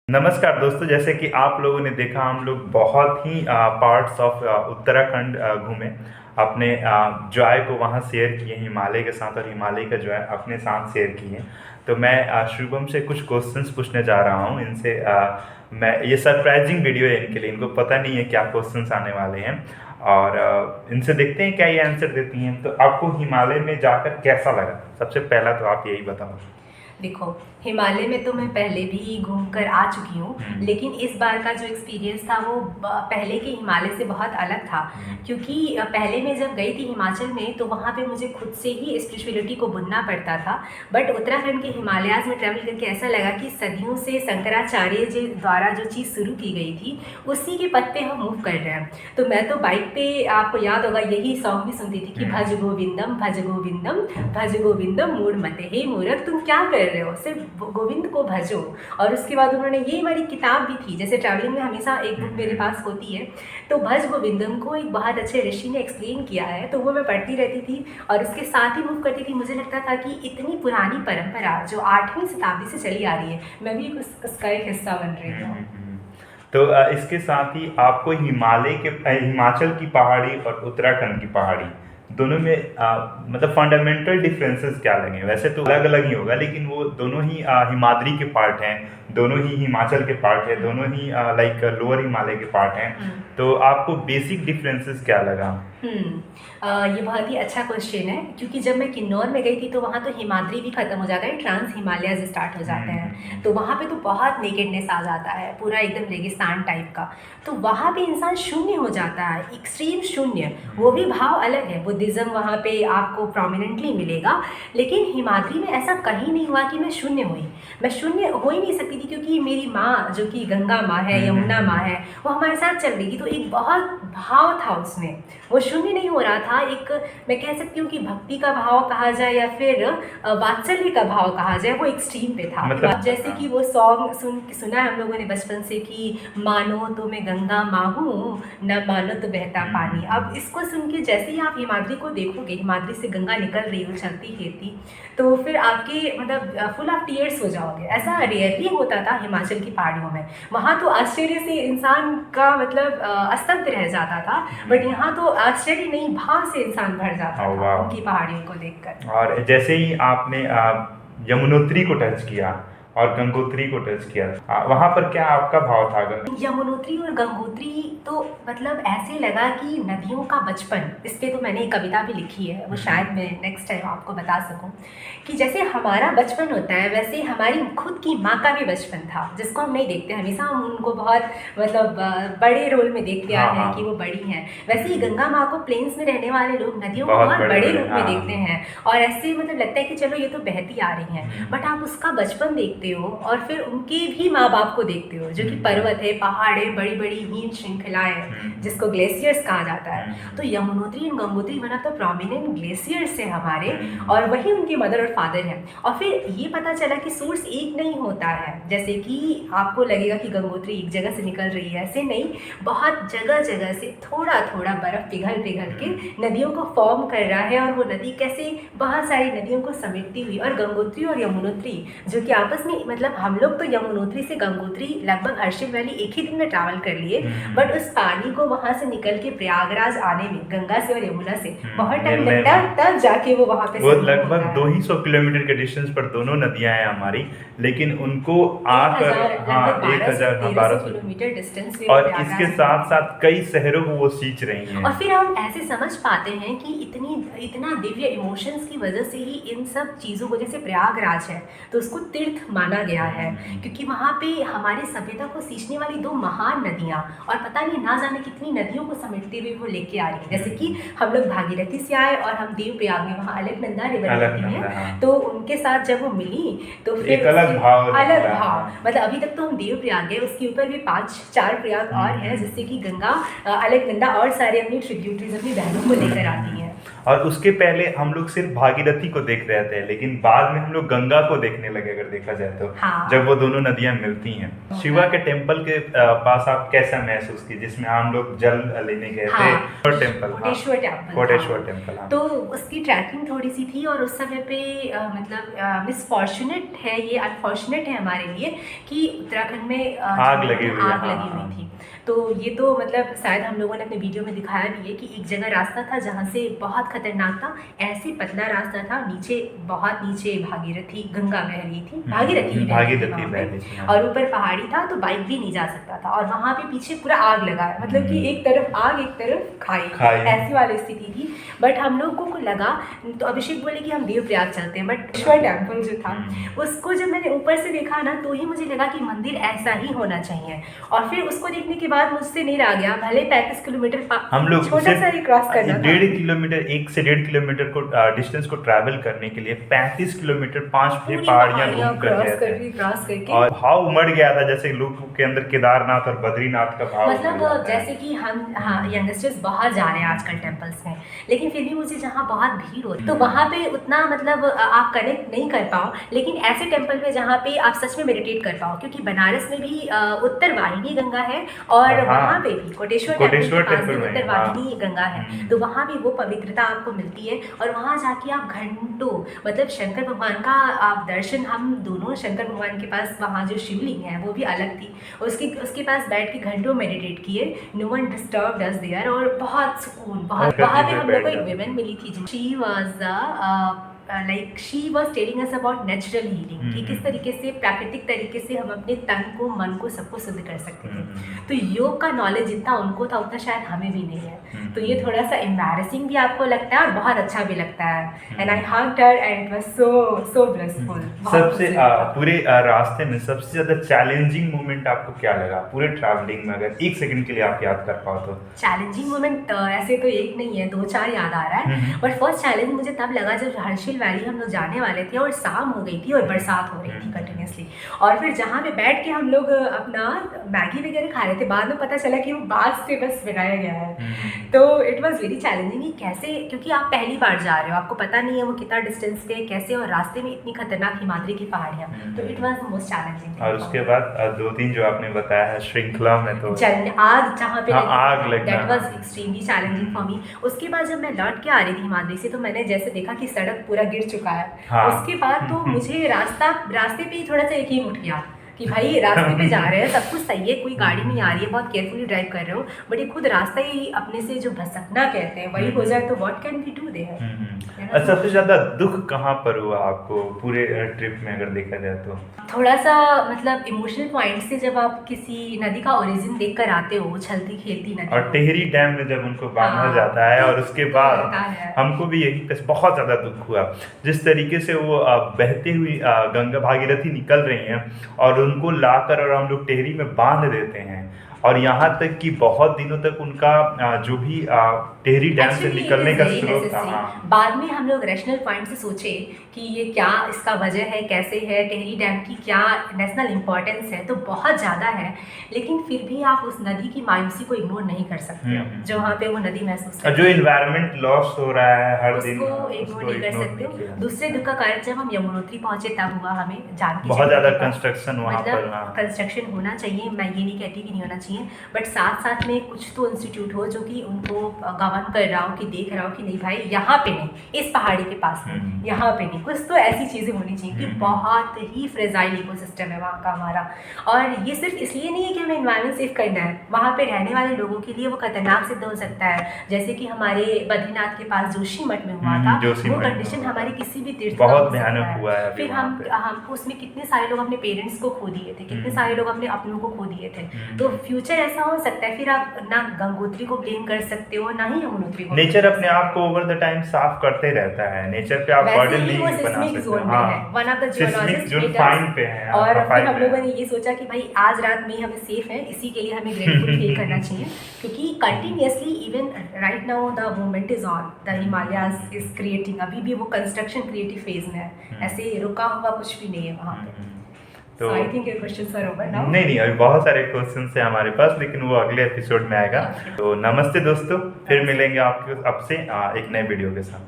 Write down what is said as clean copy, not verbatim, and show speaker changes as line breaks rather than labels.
नमस्कार दोस्तों, जैसे कि आप लोगों ने देखा हम लोग बहुत ही पार्ट्स ऑफ उत्तराखंड घूमे। अपने जॉय को वहाँ शेयर किए हिमालय के साथ, और हिमालय का जॉय अपने साथ शेयर किए। तो मैं शुभम से कुछ क्वेश्चंस पूछने जा रहा हूँ इनसे। मैं ये सरप्राइजिंग वीडियो है इनके लिए, इनको पता नहीं है क्या क्वेश्चंस आने वाले हैं। और इनसे देखते हैं क्या ये आंसर देती हैं। तो आपको हिमालय में जाकर कैसा लगा, सबसे पहला तो आप यही बताओ।
देखो, हिमालय में तो मैं पहले भी घूम कर आ चुकी हूँ, लेकिन इस बार का जो एक्सपीरियंस था वो पहले के हिमालय से बहुत अलग था। क्योंकि पहले मैं जब गई थी हिमाचल में तो वहाँ पे मुझे खुद से ही स्पिरिचुअलिटी को बुनना पड़ता था। बट उत्तराखंड के हिमालयाज़ में ट्रैवल करके ऐसा लगा कि सदियों से शंकराचार्य जी द्वारा जो चीज़ शुरू की गई थी उसी के पथ पे हम मूव कर रहे हैं। तो मैं तो बाइक पे, आपको याद होगा, यही सॉन्ग भी सुनती थी कि भज गोविंदम भज गोविंदम भज गोविंदम मूड मते, हे मूर्ख तुम क्या कर रहे हो, सिर्फ गोविंद को भजो। और उसके बाद उन्होंने, ये हमारी किताब भी थी, जैसे ट्रैवलिंग में हमेशा एक बुक मेरे पास होती है, तो भज गोविंदम को एक बहुत अच्छे ऋषि ने एक्सप्लेन किया है, तो वो मैं पढ़ती रहती थी और उसके साथ ही मूव करती थी। मुझे लगता था कि इतनी पुरानी परंपरा जो 8वीं शताब्दी से चली आ रही है, मैं भी उसका एक हिस्सा बन रही हूँ।
तो इसके साथ ही आपको हिमाचल की पहाड़ी और उत्तराखंड की पहाड़ी दोनों में मतलब फंडामेंटल डिफरेंसेस क्या लगे? वैसे तो अलग अलग ही होगा, लेकिन वो दोनों ही हिमाद्री के पार्ट हैं, दोनों ही हिमाचल के पार्ट हैं, दोनों ही लाइक लोअर हिमालय के पार्ट हैं। तो आपको बेसिक डिफरेंसेस क्या लगा?
ये बहुत ही अच्छा क्वेश्चन है, क्योंकि जब मैं किन्नौर में गई थी तो वहाँ तो हिमाद्री भी खत्म हो जाता है, ट्रांस हिमालयाज स्टार्ट हो जाते हैं। तो वहाँ पे तो बहुत नेकेडनेस आ जाता है, पूरा एकदम रेगिस्तान टाइप का। तो वहाँ पे इंसान शून्य हो जाता है, एक्सट्रीम शून्य। वो भी भाव अलग है, बुद्धिज़्म वहाँ पे आपको प्रोमिनेंटली मिलेगा। लेकिन हिमाद्री में ऐसा कहीं नहीं हुआ कि मैं शून्य हुई। मैं शून्य हो ही नहीं सकती थी, क्योंकि मेरी माँ जो कि गंगा माँ है, यमुना माँ है, वो हमारे साथ चल रही थी। तो एक बहुत भाव था उसमें, वो शून्य नहीं हो रहा था। एक, मैं कह सकती हूँ कि भक्ति का भाव कहा जाए या फिर वात्सल्य का भाव कहा जाए, वो एक्सट्रीम पे था। मतलब जैसे कि वो सॉन्ग सुना है हम लोगों ने बचपन से कि मानो तो मैं गंगा माँ हूँ, न मानो तो बहता पानी। अब इसको सुन के जैसे ही आप हिमाद्री को देखोगे, हिमाद्री से गंगा निकल रही हो चलती खेती, तो फिर आपके मतलब फुल ऑफ टीयर्स हो जाओगे। ऐसा रेयरली होता था हिमाचल की पहाड़ियों में। वहाँ तो आश्चर्य से इंसान का मतलब अस्तंत रह जाता था, बट यहाँ तो आश्चर्य नहीं, भाव से इंसान भर जाता था उनकी पहाड़ियों को देखकर।
और जैसे ही आपने यमुनोत्री को टच किया और गंगोत्री को टच किया, वहाँ पर क्या आपका भाव था?
यमुनोत्री और गंगोत्री तो मतलब ऐसे लगा कि नदियों का बचपन। इस पे तो मैंने एक कविता भी लिखी है, वो शायद मैं नेक्स्ट टाइम आपको बता सकूं, कि जैसे हमारा बचपन होता है वैसे हमारी खुद की माँ का भी बचपन था, जिसको हम नहीं देखते। हमेशा हम उनको बहुत मतलब बड़े रोल में देखते आए हैं कि वो बड़ी हैं। वैसे ही गंगा माँ को प्लेन्स में रहने वाले लोग नदियों को बहुत बड़े रूप में देखते हैं, और ऐसे मतलब लगता है कि चलो ये तो बहती आ रही हैं। बट आप उसका बचपन देखते हो और फिर उनके भी माँ बाप को देखते हो, जो कि पर्वत है, पहाड़ है, बड़ी बड़ी हिम श्रृंखलाएं, जिसको ग्लेशियर्स कहा जाता है। तो Yamunotri and Gangotri one of the prominent glaciers है हमारे, और वही उनके मदर और फादर हैं। और फिर ये पता चला कि सोर्स एक नहीं होता है। जैसे कि आपको लगेगा कि गंगोत्री एक जगह से निकल रही है, ऐसे नहीं, बहुत जगह जगह से थोड़ा थोड़ा बर्फ पिघल पिघल के नदियों को फॉर्म कर रहा है, और वो नदी कैसे बहुत सारी नदियों को समेटती हुई। और गंगोत्री और यमुनोत्री जो कि आपस में, मतलब हम लोग तो यमुनोत्री से गंगोत्री लगभग हर्षिल वैली एक ही दिन में ट्रैवल कर लिए, बट उस पानी को वहाँ से निकल के प्रयागराज आने में गंगा से और यमुना से बहुत टाइम लगता है, तब जाके वो वहाँ पे
वो लगभग 200 किलोमीटर के डिस्टेंस पर दोनों नदियां हैं हमारी, लेकिन उनको 1,000-1,200
किलोमीटर डिस्टेंस पे,
और इसके साथ साथ कई शहरों को वो सींच रही हैं।
और फिर हम ऐसे समझ पाते हैं कि इतना दिव्य इमोशंस की वजह से ही इन सब चीज़ों को, जैसे प्रयागराज है तो उसको तीर्थ माना गया है, क्योंकि वहाँ पे हमारी सभ्यता को सींचने वाली 2 महान नदियाँ, और पता नहीं ना जाने कितनी नदियों को समेटते हुए वो लेके आ रही है। जैसे कि हम लोग भागीरथी से आए और हम देवप्रयाग में वहाँ अलकनंदा रिवर रहती हैं, तो उनके साथ जब वो मिली तो फिर
एक अलग भाव,
मतलब अभी तक तो हम देवप्रयाग गए, उसके ऊपर भी 5-4 प्रयाग और हैं, जिससे कि गंगा अलकनंदा और सारे अपनी ट्रिब्यूटरीज अपनी बहनों को लेकर आती हैं।
और उसके पहले हम लोग सिर्फ भागीरथी को देख रहे थे, लेकिन बाद में हम लोग गंगा को देखने लगे अगर देखा जाए तो।
हाँ।
जब वो दोनों नदियां मिलती हैं। शिवा के टेम्पल के पास आप कैसा महसूस की जिसमें हम लोग जल लेने गए थे?
हाँ।
Temple,
Koteshwar temple,
Koteshwar temple.
तो उसकी ट्रैकिंग थोड़ी सी थी और उस समय पे मतलब मिसफॉर्चुनेट है, ये अनफॉर्चुनेट है हमारे लिए कि उत्तराखंड में
आग लगी
हुई थी। तो ये तो मतलब शायद हम लोगों ने अपने वीडियो में दिखाया भी है कि एक जगह रास्ता था जहाँ से बहुत खतरनाक था, ऐसे पतला रास्ता था, नीचे बहुत नीचे भागीरथी गंगा बह रही थी, भागीरथी बह रही थी और ऊपर पहाड़ी था, तो बाइक भी नहीं जा सकता था और वहाँ पे पीछे पूरा आग लगा है, मतलब कि एक तरफ आग एक तरफ खाई ऐसी वाली स्थिति थी। बट हम लोग को लगा, तो अभिषेक बोले कि हम देवप्रयाग चलते हैं, बट ईश्वर टेम्पल जो था उसको जब मैंने ऊपर से देखा ना, तो ही मुझे लगा कि मंदिर ऐसा ही होना चाहिए। और फिर उसको देखने के बाद मुझसे नहीं रह गया, भले 35 किलोमीटर
हम लोग
छोटा सा ही क्रॉस करना था।
1.5 किलोमीटर, 1 से 1.5 किलोमीटर को डिस्टेंस को ट्रैवल करने के लिए 35 किलोमीटर 5 पहाड़ियां
क्रॉस करके
और भाव उमड़ गया था, जैसे लोग के अंदर केदारनाथ और बद्रीनाथ का भाव,
मतलब जैसे कि हम यंगस्टर्स बाहर जा रहे हैं आजकल टेम्पल्स में, लेकिन फिर भी मुझे जहाँ बहुत भीड़ होती तो वहाँ पे उतना मतलब आप कनेक्ट नहीं कर पाओ, लेकिन ऐसे टेम्पल में जहाँ पे आप सच में मेडिटेट कर पाओ, क्योंकि बनारस में भी उत्तर वाहिनी गंगा है और वहाँ पे भी कोटेश्वर टेम्पल में उत्तर वाहिनी गंगा है, तो वहाँ भी वो पवित्रता आपको मिलती है। और वहाँ जाके आप घंटों, मतलब शंकर भगवान का आप दर्शन, हम दोनों शंकर भगवान के पास वहाँ जो शिवलिंग है वो भी अलग थी, उसके पास बैठ के घंटों मेडिटेट किए, no one disturbed us there, और बहुत सुकून, बहुत। वहाँ पे हम लोग को एक विमेन मिली थी, she was like she was telling us about natural healing, कि किस तरीके से प्राकृतिक तरीके से हम अपने तन को, मन को, सबको शुद्ध कर सकते थे। तो योग का नॉलेज जितना उनको था उतना शायद हमें भी नहीं है, तो ये थोड़ा सा एम्बैरेसिंग भी आपको लगता है और बहुत अच्छा भी लगता है। And I hugged her and it was so blessful.
सबसे पूरे रास्ते में सबसे ज्यादा चैलेंजिंग मोमेंट आपको क्या लगा पूरे ट्रैवलिंग में, अगर 1 सेकंड के लिए आप याद कर पाओ तो?
चैलेंजिंग मोमेंट ऐसे तो एक नहीं है, 2-4 याद आ रहा है, बट फर्स्ट चैलेंज मुझे तब लगा जब हर्षिल वैली हम लोग जाने वाले थे और शाम हो गई थी और बरसात हो रही थी कंटिन्यूसली, और फिर जहाँ पे बैठ के हम लोग अपना मैगी वगैरह खा रहे थे, बाद में पता चला कि वो बांस से बस बनाया गया है। तो इट वाज वेरी चैलेंजिंग कि कैसे, क्योंकि आप पहली बार जा रहे हो, आपको पता नहीं है वो कितना डिस्टेंस पे कैसे, और रास्ते में इतनी खतरनाक हिमाद्री की पहाड़ियाँ, तो इट वाज मोस्ट चैलेंजिंग।
और उसके बाद 2-3 जो आपने बताया है श्रृंखला में, तो
आग जहाँ पे
आग लगना,
that was extremely challenging for me. उसके बाद जब मैं लौट के आ रही थी हिमाद्री से, तो मैंने जैसे देखा कि सड़क पूरा गिर चुका है। उसके बाद तो मुझे रास्ते पे ही थोड़ा सा यकीन उठ गया कि भाई रास्ते पे जा रहे हैं, सब कुछ सही है, कोई गाड़ी नहीं आ रही है, बहुत केयरफुली ड्राइव कर रहे हो, बट ये खुद रास्ता ही अपने से जो भसकना कहते हैं वही हो जाए तो what can we do there.
सबसे ज्यादा दुख कहाँ पर हुआ आपको पूरे ट्रिप में अगर देखा जाए तो?
थोड़ा सा मतलब इमोशनल पॉइंट से, जब आप किसी नदी का ओरिजिन देख कर आते हो, उछलती खेलती नदी,
और टिहरी डैम में जब उनको बांधा जाता है, और उसके बाद हमको भी यही बहुत ज़्यादा दुख हुआ जिस तरीके से वो बहती हुई गंगा भागीरथी निकल रही हैं और उनको लाकर और हम लोग टिहरी में बांध देते हैं, और यहाँ तक कि बहुत दिनों तक उनका जो भी टिहरी डैम से निकलने का स्रोत था।
बाद में हम लोग रैशनल पॉइंट से सोचे कि ये क्या इसका वजह है, कैसे है, टिहरी डैम की क्या नेशनल इम्पोर्टेंस है, तो बहुत ज़्यादा है, लेकिन फिर भी आप उस नदी की मायूसी को इग्नोर नहीं कर सकते हो, जो वहाँ पे वो नदी महसूस करती
जो इन्वायरमेंट लॉस हो रहा है हर दिन,
उसको इग्नोर नहीं कर सकते हो। दूसरे दुख का कारण जब हम यमुनोत्री पहुँचे तब हुआ, हमें जान की
बहुत ज़्यादा कंस्ट्रक्शन वहाँ पर,
कंस्ट्रक्शन होना चाहिए, मैं ये नहीं कहती कि नहीं होना चाहिए, बट साथ साथ में कुछ तो इंस्टीट्यूट हो जो कि उनको गवर्न कर रहा हो, कि देख रहा हो कि नहीं भाई यहाँ पे नहीं, इस पहाड़ी के पास नहीं, यहाँ पे नहीं, कुछ तो ऐसी चीज़ें होनी चाहिए कि बहुत ही फ्रेजाइल इकोसिस्टम है वहाँ का हमारा। और ये सिर्फ इसलिए नहीं है कि हमें एनवायरनमेंट सेफ करना है, वहाँ पे रहने वाले लोगों के लिए वो खतरनाक सिद्ध हो सकता है, जैसे कि हमारे बद्रीनाथ के पास जोशीमठ में हुआ था, वो कंडीशन हमारी किसी भी तीर्थ
बहुत भयानक हुआ है।
फिर हम उसमें कितने सारे लोग अपने पेरेंट्स को खो दिए थे, कितने सारे लोग अपने अपनों को खो दिए थे, तो फ्यूचर ऐसा हो सकता है, फिर आप ना गंगोत्री को ब्लेम कर सकते हो ना ही यमुनोत्री को।
नेचर अपने आप को ओवर द टाइम साफ करते रहता है, नेचर पे आप बर्डन नहीं बना सकते।
हाँ, वन ऑफ द जियोलॉजिस्ट पे है, और फिर हम लोगों ने ये सोचा कि भाई आज रात में हमें सेफ है, इसी के लिए हमें ग्रेटफुल फील करना चाहिए, क्योंकि continuously even right now the movement is on, the Himalayas is creating, अभी भी वो कंस्ट्रक्शन क्रिएटिव फेज में है, ऐसे रुका हुआ कुछ भी नहीं है वहाँ पे। So I think your questions are over now.
नहीं नहीं, अभी बहुत सारे क्वेश्चन हैं हमारे पास, लेकिन वो अगले एपिसोड में आएगा।
Okay.
तो नमस्ते दोस्तों, फिर मिलेंगे आपके आपसे एक नए वीडियो के साथ।